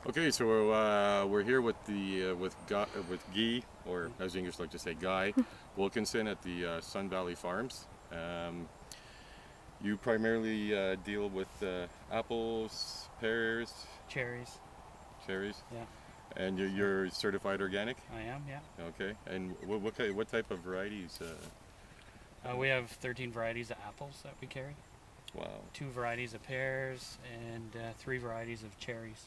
Okay, so we're here with the with Guy, or as English like to say, Guy Wilkinson at the Sun Valley Farms. You primarily deal with apples, pears, Cherries. cherries, Yeah, and you're certified organic. I am. Yeah. Okay, and what type of varieties? We have 13 varieties of apples that we carry, Wow. 2 varieties of pears, and 3 varieties of cherries.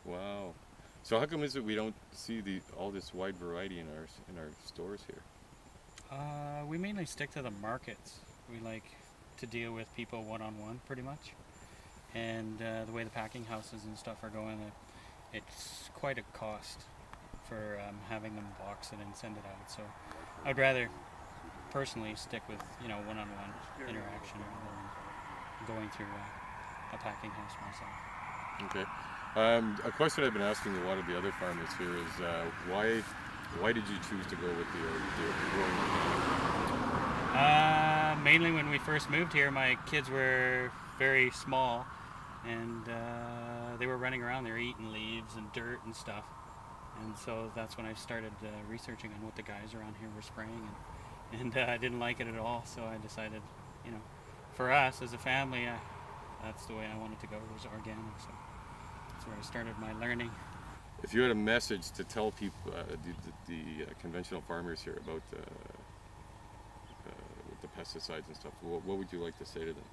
Wow. So how come is it we don't see all this wide variety in our stores here? We mainly stick to the markets. We like to deal with people one-on-one, pretty much. And the way the packing houses and stuff are going, it's quite a cost for having them box it and send it out. So I'd rather personally stick with one-on-one interaction rather than going through a packing house myself. Okay. A question I've been asking a lot of the other farmers here is why did you choose to go with the growing organic? Mainly when we first moved here, my kids were very small, and they were running around there eating leaves and dirt and stuff. And so that's when I started researching on what the guys around here were spraying, and I didn't like it at all. So I decided, for us as a family, that's the way I wanted to go, was organic. So that's where I started my learning. If you had a message to tell people, the conventional farmers here about with the pesticides and stuff, what would you like to say to them?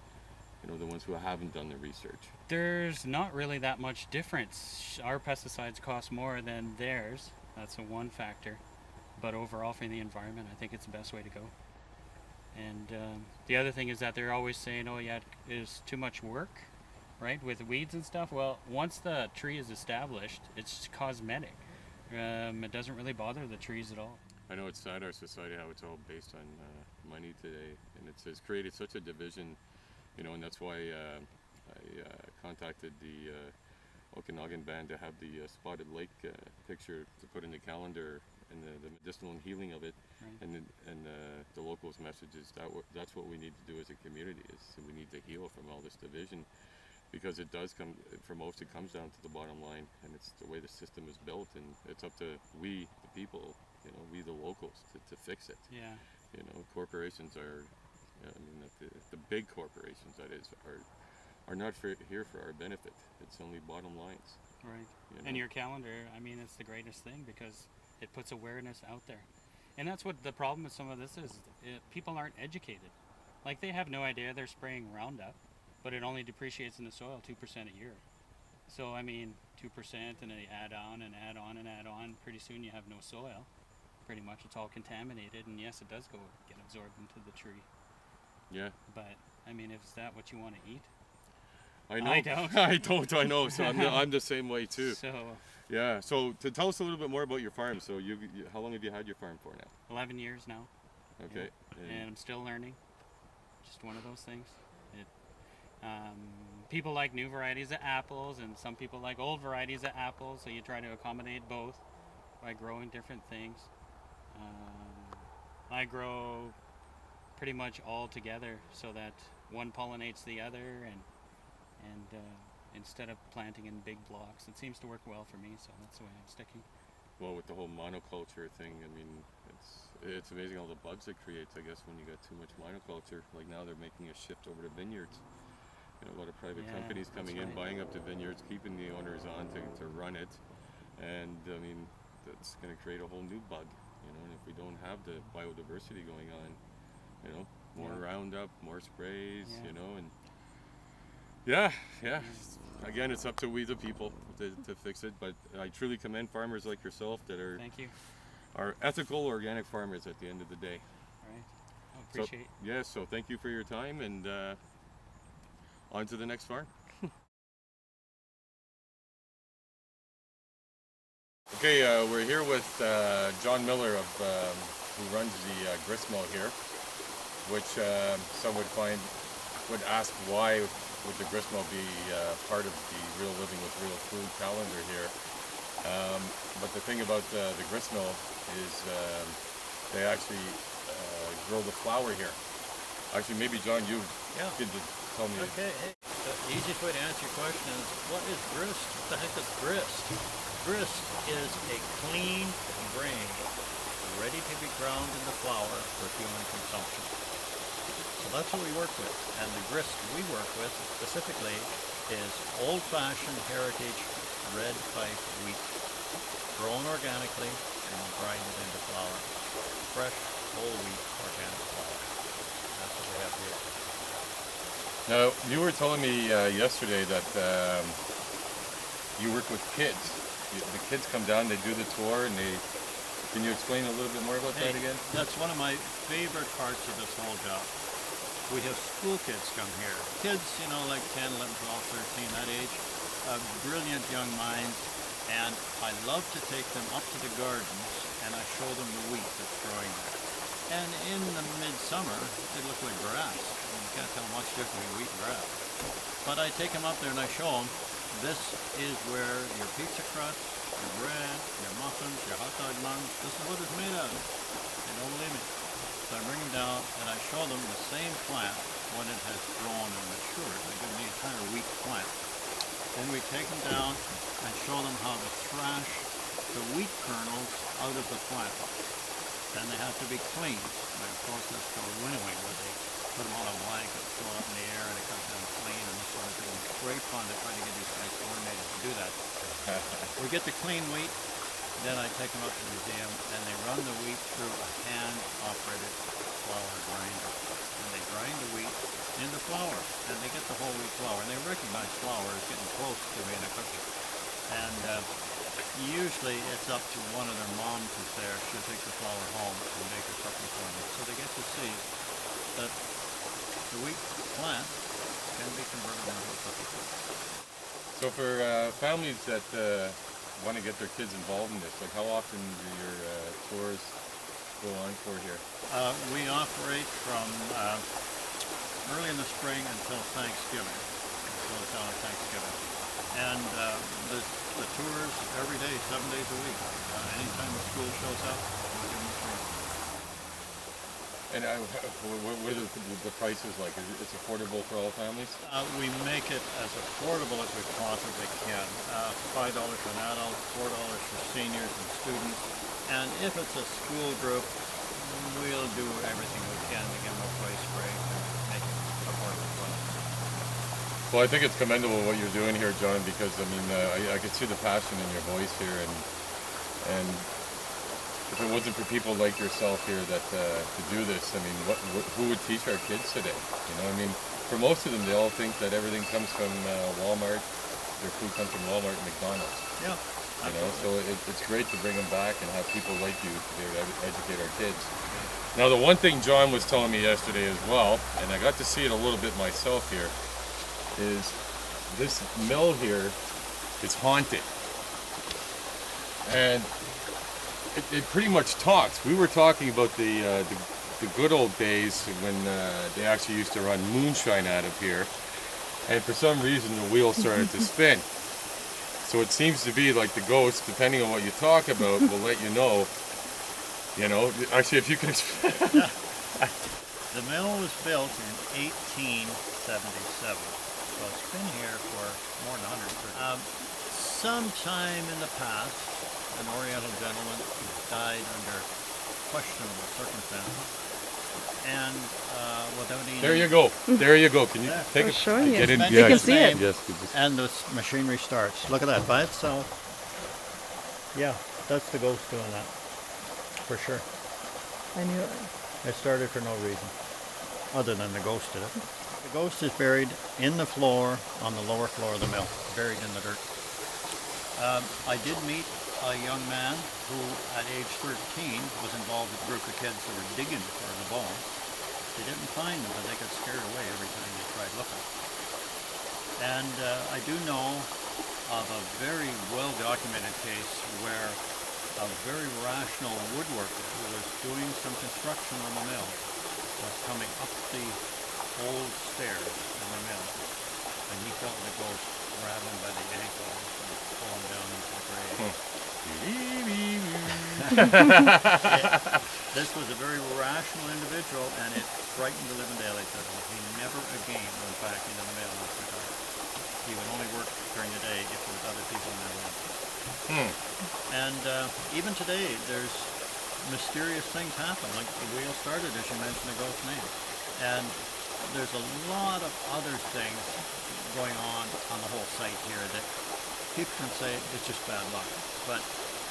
The ones who haven't done the research. There's not really that much difference. Our pesticides cost more than theirs. That's one factor. But overall, for the environment, I think it's the best way to go. And the other thing is that they're always saying, oh yeah, it's too much work, right, with weeds and stuff. Well, once the tree is established, it's cosmetic. It doesn't really bother the trees at all. I know it's sad, our society, how it's all based on money today, and it's created such a division, and that's why I contacted the Okanagan band to have the Spotted Lake picture to put in the calendar, and the medicinal and healing of it, right. and the locals' message is that's what we need to do as a community, is we need to heal from all this division, because it does come, for most it comes down to the bottom line, and it's the way the system is built, and it's up to we, the people, we the locals, to fix it. Yeah. Corporations are, the big corporations, that is, are not here for our benefit. It's only bottom lines. Right. And your calendar, it's the greatest thing, because it puts awareness out there. And that's what the problem with some of this is. People aren't educated. Like, they have no idea they're spraying Roundup, but it only depreciates in the soil 2% a year. So 2%, and then they add on and add on and add on. Pretty soon you have no soil. Pretty much it's all contaminated, and yes, it does get absorbed into the tree. Yeah. But is that what you want to eat? I know. I don't. I don't. I know. So I'm the same way too. So. Yeah. So to tell us a little bit more about your farm. So how long have you had your farm for now? 11 years now. Okay. Yeah. And I'm still learning. Just one of those things. People like new varieties of apples, and some people like old varieties of apples. So you try to accommodate both by growing different things. I grow pretty much all together so that one pollinates the other, and instead of planting in big blocks, it seems to work well for me. So that's the way I'm sticking. Well, with the whole monoculture thing, it's amazing all the bugs it creates, I guess, when you got too much monoculture. Like now they're making a shift over to vineyards. A lot of private companies coming in, buying up the vineyards, keeping the owners on to run it. And that's going to create a whole new bug, and if we don't have the biodiversity going on, more Roundup, more sprays, and yeah. Again, it's up to we the people to fix it, but I truly commend farmers like yourself that are Thank you. Are ethical organic farmers at the end of the day. All right. I appreciate it. Yes, so thank you for your time, and on to the next farm. Okay, we're here with John Miller, who runs the grist mill here, which some would ask why would the grist mill be part of the Real Living with Real Food calendar here. But the thing about the grist mill is they actually grow the flour here. Actually, maybe John, you could tell me. Okay. The easiest way to answer your question is, what is grist? What the heck is grist? Grist is a clean grain ready to be ground into flour for human consumption. So that's what we work with. And the grist we work with specifically is old-fashioned heritage red fife wheat, grown organically and grinded into flour. Fresh, whole wheat, organic flour. That's what we have here. Now, you were telling me yesterday that you work with kids. The kids come down, they do the tour, and they... Can you explain a little bit more about that again? That's one of my favorite parts of this whole job. We have school kids come here. Kids, you know, like 10, 11, 12, 13, that age. Brilliant young minds. And I love to take them up to the gardens and I show them the wheat that's growing there. And in the midsummer, they look like grass. You can't tell much difference between wheat and grass. But I take them up there and I show them, this is where your pizza crust, your bread, your muffins, your hot dog buns, this is what it's made of. They don't believe me. So I bring them down and I show them the same plant when it has grown and matured. I give them the entire wheat plant. Then we take them down and show them how to thrash the wheat kernels out of the plant. Then they have to be cleaned by a process called winnowing, where they put them on a blanket, throw it up in the air, and it comes down clean and this sort of thing. It's great fun to try to get these guys coordinated to do that. We get the clean wheat, then I take them up to the museum, and they run the wheat through a hand-operated flour grinder. And they grind the wheat into flour, and they get the whole wheat flour. And they recognize flour as getting close to being a cookie. And usually it's up to one of their moms who's there. She'll take the flour home and make a cookie for them. So they get to see that the wheat plant can be converted into a cookie. So for families that want to get their kids involved in this, like how often do your tours go on for here? We operate from early in the spring until Thanksgiving, until Thanksgiving. And the tours every day, 7 days a week. Anytime the school shows up, we give them a tour. And what are the prices like? Is it affordable for all families? We make it as affordable as we possibly can. $5 for an adult, $4 for seniors and students. And if it's a school group, we'll do everything we can to give them a price break and make it affordable for them. Well, I think it's commendable what you're doing here, John, because I mean, I can see the passion in your voice here, and if it wasn't for people like yourself here that to do this, I mean, who would teach our kids today? You know, I mean, for most of them, they all think that everything comes from Walmart. Their food comes from Walmart and McDonald's. Yeah. You know, so it's great to bring them back and have people like you to be able to educate our kids. Now, the one thing John was telling me yesterday as well, and I got to see it a little bit myself here, is this mill here is haunted. And it pretty much talks. We were talking about the good old days when they actually used to run moonshine out of here, and for some reason the wheel started to spin. So it seems to be like the ghost, depending on what you talk about, will let you know. You know, actually, if you can explain. The mill was built in 1877, so it's been here for more than 130 years. Sometime in the past, an Oriental gentleman died under questionable circumstances, and without any... There you go. There you go. Can you take We're showing you. Get in? You can see it. Yes. And the machinery starts. Look at that by itself. Yeah, that's the ghost doing that, for sure. I knew it. It started for no reason, other than the ghost did it. The ghost is buried in the floor, on the lower floor of the mill, buried in the dirt. I did meet a young man who, at age 13, was involved with a group of kids that were digging for the bones. They didn't find them, but they got scared away every time they tried looking. And I do know of a very well-documented case where a very rational woodworker who was doing some construction on the mill was coming up the old stairs in the mill, and he felt the ghost grab him by the ankles and pull him down into the grave. This was a very rational individual, and it frightened the living daylights out of him. He never again went back into the mill after dark. He would only work during the day if there was other people in their room. Hmm. And even today, there's mysterious things happen, like the wheel started, as you mentioned the ghost's name. And there's a lot of other things going on the whole site here that people can say it's just bad luck. But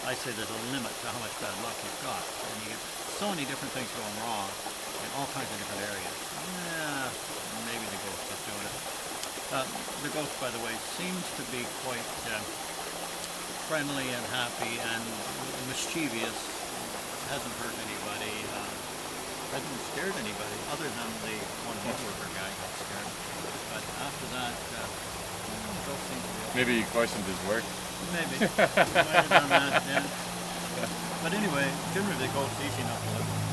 I say there's a limit to how much bad luck you've got. And you get so many different things going wrong in all kinds of different areas. Yeah, maybe the ghost is doing it. The ghost, by the way, seems to be quite friendly and happy and mischievous. Hasn't hurt anybody. Hasn't scared anybody other than the one woodworker guy got scared. But after that, the ghost seems to be... Maybe he questioned his work. Maybe. Might have done that, yeah. But anyway, generally the ghost is easy enough to live with.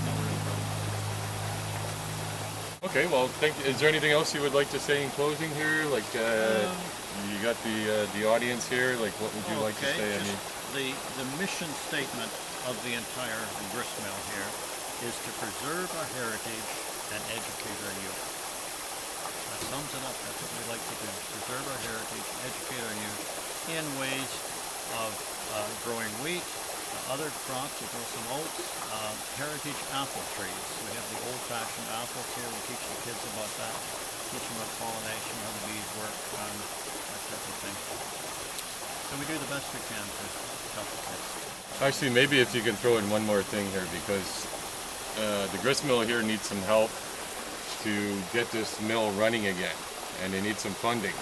No real problem. Okay, well, is there anything else you would like to say in closing here? Like, you got the audience here. Like, what would you like to say? I mean, the mission statement of the entire grist mill here is to preserve our heritage and educate our youth. That sums it up. That's what we like to do. Preserve our heritage, educate our youth in ways of growing wheat, other crops, we grow some oats, heritage apple trees. We have the old-fashioned apples here. We teach the kids about that, teach them about pollination, how the bees work, that type of thing. So we do the best we can to help the kids. actually, maybe if you can throw in one more thing here, because the grist mill here needs some help to get this mill running again, and they need some funding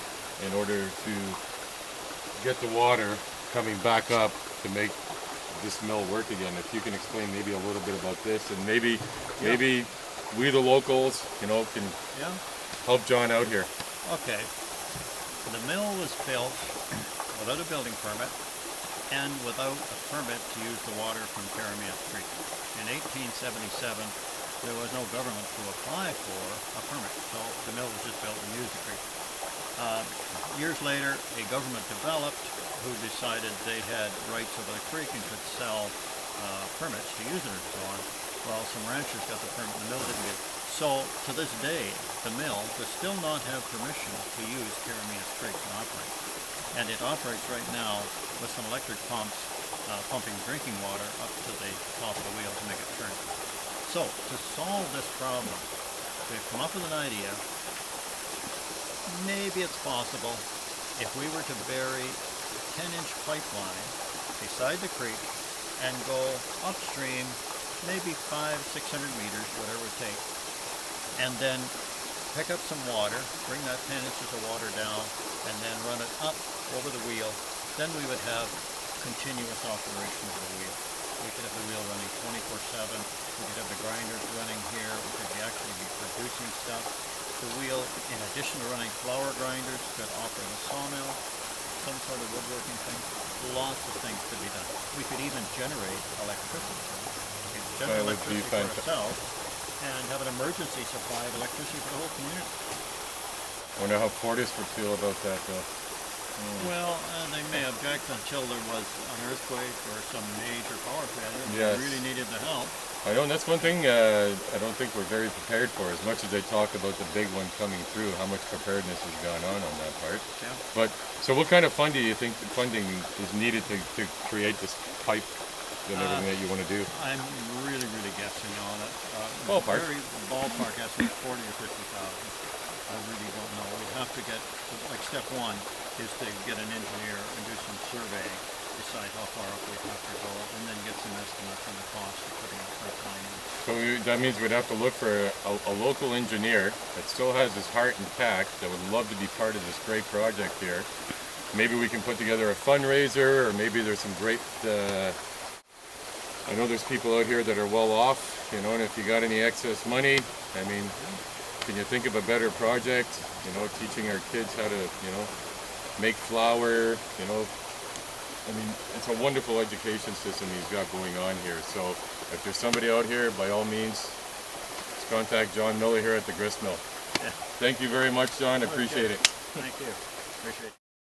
in order to get the water coming back up to make this mill work again. If you can explain maybe a little bit about this, and maybe we the locals, can help John out here. Okay. The mill was built without a building permit and without a permit to use the water from Keremeos Creek. In 1877, there was no government to apply for a permit, so the mill was just built and used the creek. Years later, a government developed who decided they had rights over the creek and could sell permits to use it and so on. Well, some ranchers got the permit, the mill didn't get it. So, to this day, the mill does still not have permission to use Keremeos Creek to operate. And it operates right now with some electric pumps pumping drinking water up to the top of the wheel to make it turn. So, to solve this problem, we've come up with an idea. Maybe it's possible if we were to bury a 10-inch pipeline beside the creek and go upstream maybe 500-600 meters, whatever it takes, and then pick up some water, bring that 10 inches of water down, and then run it up over the wheel, then we would have continuous operation of the wheel. We could have the wheel running 24/7, we could have the grinders running here, we could actually be producing stuff. The wheel, in addition to running flour grinders, could operate a sawmill, some sort of woodworking thing. Lots of things could be done. We could even generate electricity. We could generate electricity for ourselves and have an emergency supply of electricity for the whole community. I wonder how Fortis would feel about that, though. Well, they may object until there was an earthquake or some major power failure. Yes. They really needed the help. I know, and that's one thing I don't think we're very prepared for. As much as they talk about the big one coming through, how much preparedness has gone on that part. Yeah. But, so what kind of funding do you think is needed to create this pipe and everything that you want to do? I'm really guessing on it. Ballpark. Very ballpark estimate, 40 or 50,000. I really don't know. We'd have to get, like step one is to get an engineer and do some surveying, decide how far up we'd have to go, and then get some estimates on the cost of putting a pipeline in. So that means we'd have to look for a local engineer that still has his heart intact, that would love to be part of this great project here. Maybe we can put together a fundraiser, or maybe there's some great, I know there's people out here that are well off, and if you got any excess money, I mean, can you think of a better project, teaching our kids how to, make flour, I mean, it's a wonderful education system he's got going on here. So if there's somebody out here, by all means, let's contact John Miller here at the grist mill. Yeah. Thank you very much, John. Appreciate it. Thank you. Appreciate it.